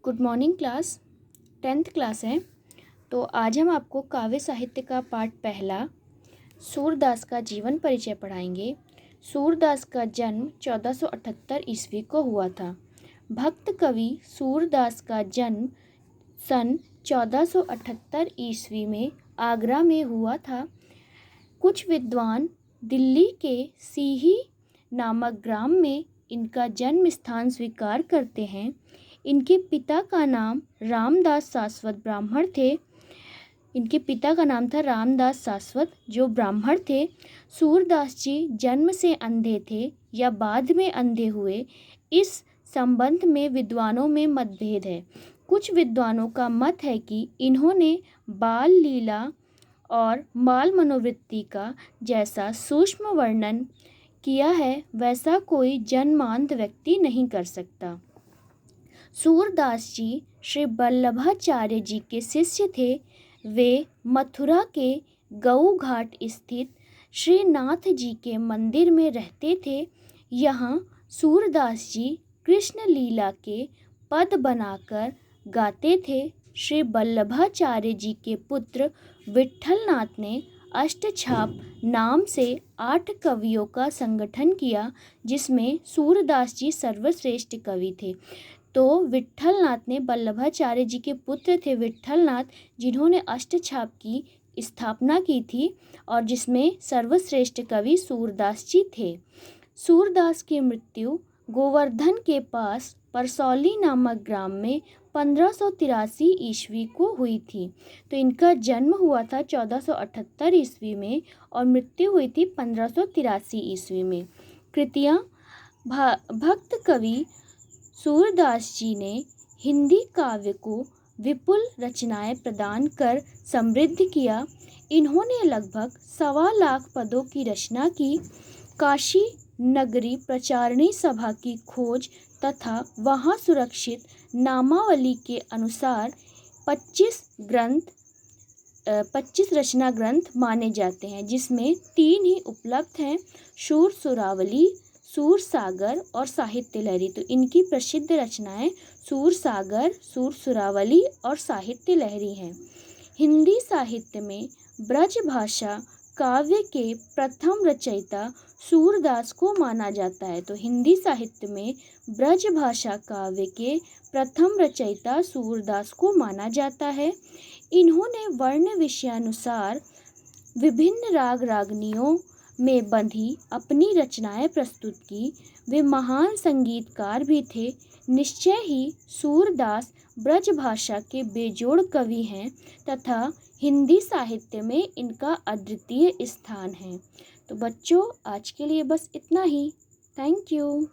Good morning class. 10th class है। तो आज हम आपको काव्य साहित्य का पाठ पहला सूरदास का जीवन परिचय पढ़ाएंगे। सूरदास का जन्म 1478 ईस्वी को हुआ था। भक्त कवि सूरदास का जन्म सन 1478 ईस्वी में आगरा में हुआ था। कुछ विद्वान दिल्ली के सीही नामक ग्राम में इनका जन्म स्थान स्वीकार करते हैं। इनके पिता का नाम रामदास सारस्वत ब्राह्मण थे। इनके पिता का नाम था रामदास सारस्वत, जो ब्राह्मण थे। सूरदास जी जन्म से अंधे थे या बाद में अंधे हुए, इस संबंध में विद्वानों में मतभेद है। कुछ विद्वानों का मत है कि इन्होंने बाल लीला और बाल मनोवृत्ति का जैसा सूक्ष्म वर्णन किया है वैसा कोई जन्मांध व्यक्ति नहीं कर सकता। सूरदास जी श्री वल्लभाचार्य जी के शिष्य थे। वे मथुरा के गऊ घाट स्थित श्रीनाथ जी के मंदिर में रहते थे। यहाँ सूरदास जी कृष्ण लीला के पद बनाकर गाते थे। श्री वल्लभाचार्य जी के पुत्र विट्ठलनाथ ने अष्टछाप नाम से 8 कवियों का संगठन किया, जिसमें सूरदास जी सर्वश्रेष्ठ कवि थे। तो विट्ठलनाथ ने, वल्लभाचार्य जी के पुत्र थे विट्ठलनाथ, जिन्होंने अष्टछाप की स्थापना की थी और जिसमें सर्वश्रेष्ठ कवि सूरदास जी थे। सूरदास की मृत्यु गोवर्धन के पास परसौली नामक ग्राम में 1583 ईस्वी को हुई थी। तो इनका जन्म हुआ था 1478 ईस्वी में और मृत्यु हुई थी 1583 ईस्वी में। कृतियाँ: भक्त कवि सूरदास जी ने हिंदी काव्य को विपुल रचनाएं प्रदान कर समृद्ध किया। इन्होंने लगभग 1.25 लाख पदों की रचना की। काशी नगरी प्रचारणी सभा की खोज तथा वहां सुरक्षित नामावली के अनुसार 25 रचना ग्रंथ माने जाते हैं, जिसमें 3 ही उपलब्ध हैं: शूर सुरावली, सूर सागर और साहित्य लहरी। तो इनकी प्रसिद्ध रचनाएं सूर सागर, सूर सुरावली और साहित्य लहरी हैं। हिंदी साहित्य में ब्रज भाषा काव्य के प्रथम रचयिता सूरदास को माना जाता है। तो हिंदी साहित्य में ब्रज भाषा काव्य के प्रथम रचयिता सूरदास को माना जाता है। इन्होंने वर्ण विषयानुसार विभिन्न राग रागनियों में बंधी अपनी रचनाएं प्रस्तुत की। वे महान संगीतकार भी थे। निश्चय ही सूरदास ब्रज भाषा के बेजोड़ कवि हैं तथा हिंदी साहित्य में इनका अद्वितीय स्थान है। तो बच्चों, आज के लिए बस इतना ही। Thank you.